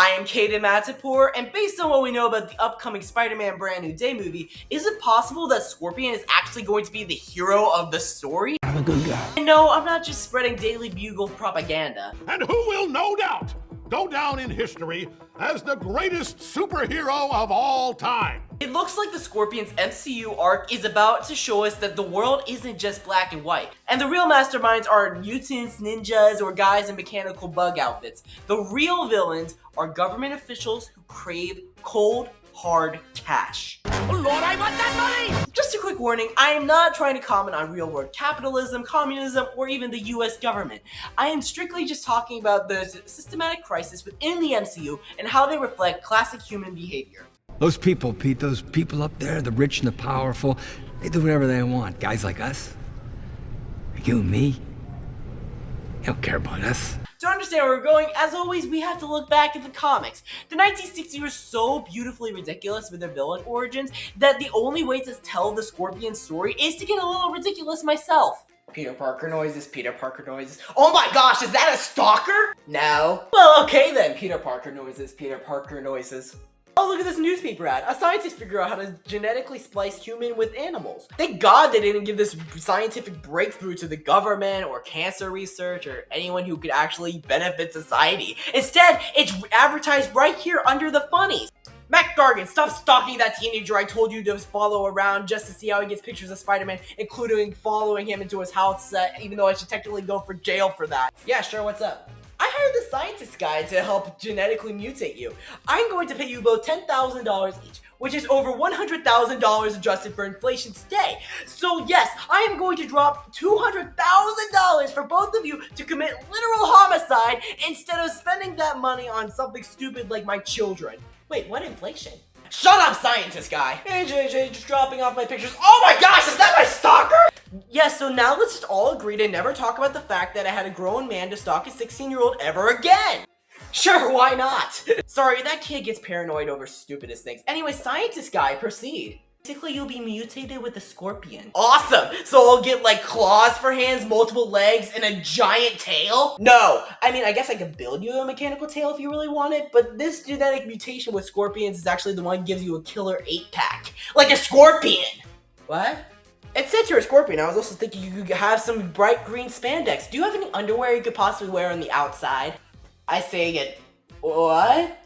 I am Kaden Matipur, and based on what we know about the upcoming Spider-Man Brand New Day movie, is it possible that Scorpion is actually going to be the hero of the story? I'm a good guy. And no, I'm not just spreading Daily Bugle propaganda. And who will no doubt go down in history as the greatest superhero of all time. It looks like the Scorpion's MCU arc is about to show us that the world isn't just black and white, and the real masterminds aren't mutants, ninjas, or guys in mechanical bug outfits. The real villains are government officials who crave cold, hard cash. Oh Lord, I want that money! Just a quick warning, I am not trying to comment on real-world capitalism, communism, or even the US government. I am strictly just talking about the systematic crisis within the MCU and how they reflect classic human behavior. Those people, Pete, those people up there, the rich and the powerful, they do whatever they want. Guys like us, like you and me, they don't care about us. To understand where we're going, as always, we have to look back at the comics. The 1960s were so beautifully ridiculous with their villain origins that the only way to tell the Scorpion story is to get a little ridiculous myself. Peter Parker noises, Peter Parker noises. Oh my gosh, is that a stalker? No. Well, okay then, Peter Parker noises, Peter Parker noises. Oh, look at this newspaper ad. A scientist figured out how to genetically splice human with animals. Thank God they didn't give this scientific breakthrough to the government or cancer research or anyone who could actually benefit society. Instead, it's advertised right here under the funnies. Mac Gargan, stop stalking that teenager I told you to follow around just to see how he gets pictures of Spider-Man, including following him into his house, even though I should technically go for jail for that. Yeah, sure, what's up? I hired the scientist guy to help genetically mutate you. I'm going to pay you both $10,000 each, which is over $100,000 adjusted for inflation today. So yes, I am going to drop $200,000 for both of you to commit literal homicide instead of spending that money on something stupid like my children. Wait, what inflation? Shut up, scientist guy! Hey JJ, just dropping off my pictures. Oh my gosh, is that my stalker? Yes, so now let's just all agree to never talk about the fact that I had a grown man to stalk a 16-year-old ever again. Sure, why not? Sorry, that kid gets paranoid over stupidest things. Anyway, scientist guy, proceed. Basically, you'll be mutated with a Scorpion. Awesome! So I'll get like claws for hands, multiple legs, and a giant tail? No! I mean, I guess I could build you a mechanical tail if you really want it, but this genetic mutation with Scorpions is actually the one that gives you a killer 8-pack. Like a Scorpion! What? It said you're a Scorpion. I was also thinking you could have some bright green spandex. Do you have any underwear you could possibly wear on the outside? I say again, what?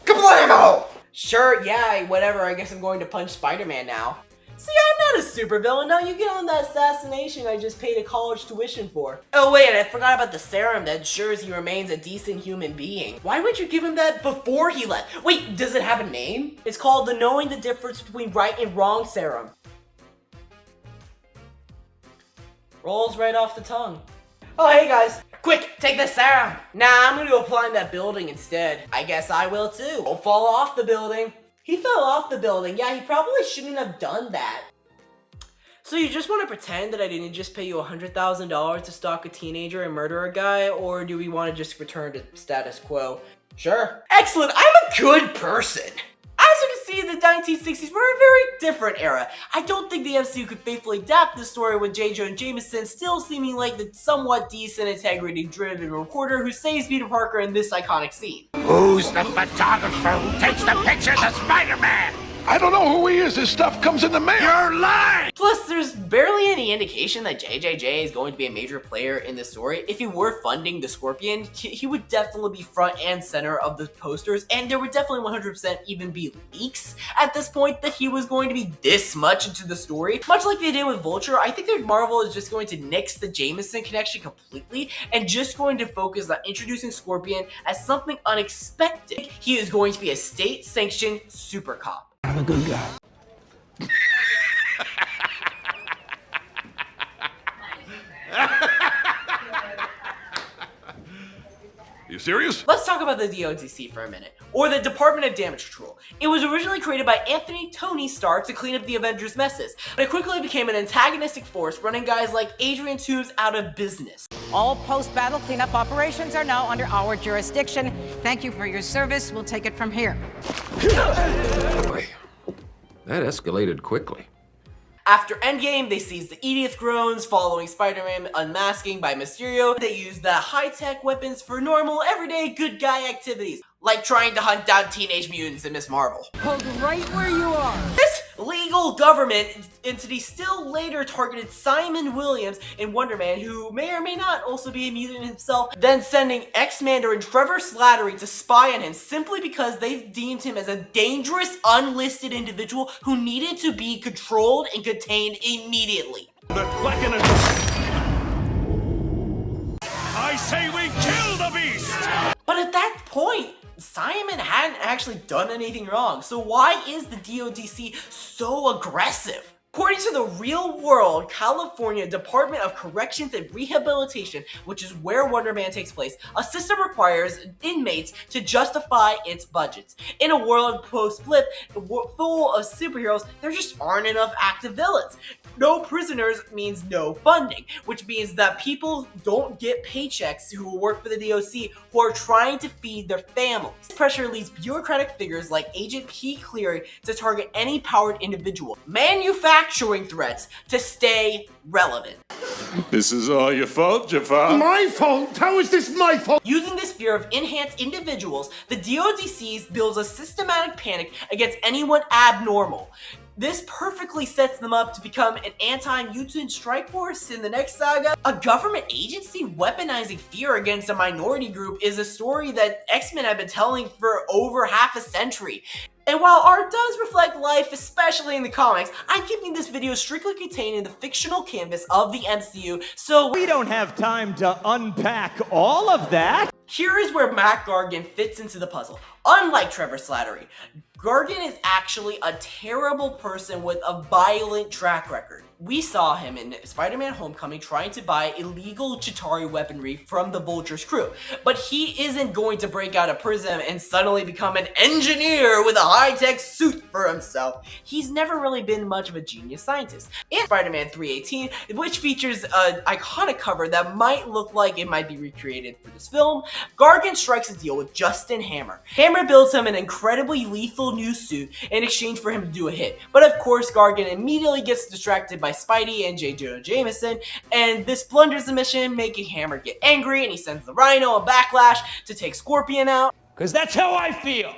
Kablamo! Sure, yeah, whatever, I guess I'm going to punch Spider-Man now. See, I'm not a supervillain. Now you get on that assassination I just paid a college tuition for. Oh wait, I forgot about the serum that ensures he remains a decent human being. Why would you give him that before he left? Wait, does it have a name? It's called the Knowing the Difference Between Right and Wrong serum. Rolls right off the tongue. Oh, hey guys. Quick, take this serum. Nah, I'm gonna go climb that building instead. I guess I will too. Don't fall off the building. He fell off the building. Yeah, he probably shouldn't have done that. So you just want to pretend that I didn't just pay you $100,000 to stalk a teenager and murder a guy, or do we want to just return to status quo? Sure. Excellent, I'm a good person. As you can see, the 1960s were a very different era. I don't think the MCU could faithfully adapt the story with J. Jonah Jameson still seeming like the somewhat decent, integrity-driven reporter who saves Peter Parker in this iconic scene. Who's the photographer who takes the pictures of Spider-Man? I don't know who he is. This stuff comes in the mail. You're lying! Plus, there's barely any indication that JJJ is going to be a major player in this story. If he were funding the Scorpion, he would definitely be front and center of the posters, and there would definitely 100% even be leaks at this point that he was going to be this much into the story. Much like they did with Vulture, I think that Marvel is just going to nix the Jameson connection completely and just going to focus on introducing Scorpion as something unexpected. He is going to be a state-sanctioned super cop. I'm a good guy. You serious? Let's talk about the DODC for a minute, or the Department of Damage Control. It was originally created by Anthony Tony Stark to clean up the Avengers' messes, but it quickly became an antagonistic force, running guys like Adrian Toomes out of business. All post-battle cleanup operations are now under our jurisdiction. Thank you for your service. We'll take it from here. Boy, that escalated quickly. After Endgame, they seize the Edith Thrones following Spider-Man unmasking by Mysterio. They use the high-tech weapons for normal, everyday good guy activities, like trying to hunt down Teenage Mutants in Miss Marvel. Hold right where you are. This legal government entity still later targeted Simon Williams in Wonder Man, who may or may not also be a mutant himself, then sending ex-Mandarin Trevor Slattery to spy on him simply because they deemed him as a dangerous, unlisted individual who needed to be controlled and contained immediately. I say we kill the beast! But at that point, Simon hadn't actually done anything wrong, so why is the DODC so aggressive? According to the Real World California Department of Corrections and Rehabilitation, which is where Wonder Man takes place, a system requires inmates to justify its budgets. In a world post-blip full of superheroes, there just aren't enough active villains. No prisoners means no funding, which means that people don't get paychecks who work for the DOC who are trying to feed their families. This pressure leads bureaucratic figures like Agent P. Cleary to target any powered individual, manufacturing threats to stay relevant. This is all your fault, Jafar. My fault? How is this my fault? Using this fear of enhanced individuals, the DODC builds a systematic panic against anyone abnormal. This perfectly sets them up to become an anti-mutant strike force in the next saga. A government agency weaponizing fear against a minority group is a story that X-Men have been telling for over half a century. And while art does reflect life, especially in the comics, I'm keeping this video strictly contained in the fictional canvas of the MCU, so We don't have time to unpack all of that. here is where Matt Gargan fits into the puzzle. Unlike Trevor Slattery, Gargan is actually a terrible person with a violent track record. We saw him in Spider-Man Homecoming trying to buy illegal Chitauri weaponry from the Vulture's crew, but he isn't going to break out of prison and suddenly become an engineer with a high-tech suit for himself. He's never really been much of a genius scientist. In Spider-Man 318, which features an iconic cover that might look like it might be recreated for this film, Gargan strikes a deal with Justin Hammer. Hammer builds him an incredibly lethal new suit in exchange for him to do a hit, but of course Gargan immediately gets distracted by Spidey and J. Jonah Jameson, and this blunders the mission, making Hammer get angry, and he sends the Rhino and Backlash to take Scorpion out. Because that's how I feel.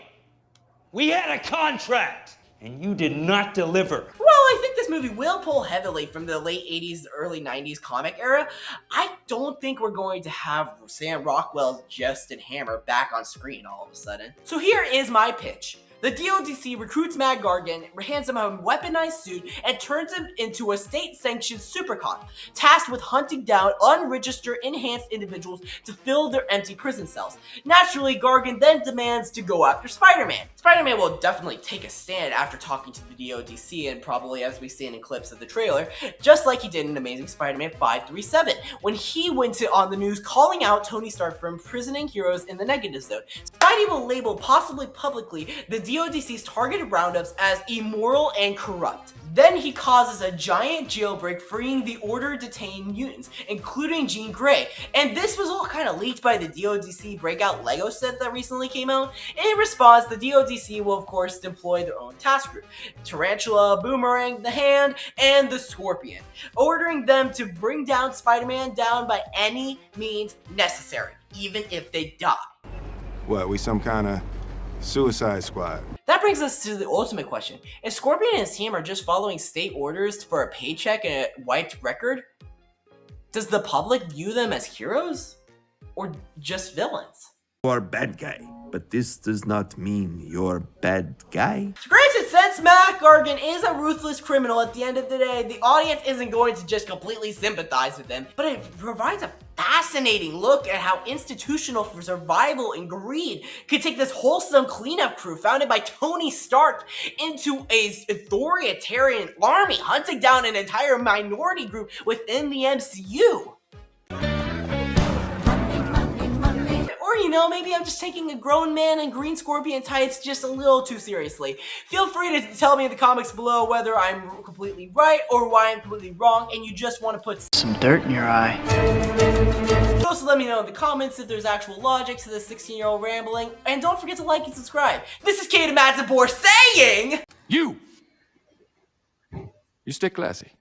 We had a contract, and you did not deliver. Well, I think this movie will pull heavily from the late 80s, early 90s comic era. I don't think we're going to have Sam Rockwell's Justin Hammer back on screen all of a sudden. So here is my pitch. The DODC recruits Matt Gargan, hands him a weaponized suit, and turns him into a state-sanctioned super cop, tasked with hunting down unregistered enhanced individuals to fill their empty prison cells. Naturally, Gargan then demands to go after Spider-Man. Spider-Man will definitely take a stand after talking to the DODC, and probably as we've seen in clips of the trailer, just like he did in Amazing Spider-Man 537, when he went on the news calling out Tony Stark for imprisoning heroes in the negative zone. Spidey will label, possibly publicly, the DODC's targeted roundups as immoral and corrupt. Then he causes a giant jailbreak, freeing the order-detained mutants, including Jean Grey. And this was all kind of leaked by the DODC breakout Lego set that recently came out. In response, the DODC will of course deploy their own task group, Tarantula, Boomerang, the Hand, and the Scorpion, ordering them to bring down Spider-Man down by any means necessary, even if they die. What, we some kind of Suicide Squad? That brings us to the ultimate question. If Scorpion and his team are just following state orders for a paycheck and a wiped record, does the public view them as heroes? Or just villains? You're a bad guy, but this does not mean you're a bad guy. Granted, since Matt Gargan is a ruthless criminal, at the end of the day, the audience isn't going to just completely sympathize with him, but it provides a fascinating look at how institutional survival and greed could take this wholesome cleanup crew founded by Tony Stark into a authoritarian army hunting down an entire minority group within the MCU. Or, you know, maybe I'm just taking a grown man in green Scorpion tights just a little too seriously. Feel free to tell me in the comments below whether I'm completely right or why I'm completely wrong, and you just want to put some dirt in your eye. Also let me know in the comments if there's actual logic to this 16-year-old rambling, and don't forget to like and subscribe. This is Kate Madzabor saying... You! You stay classy.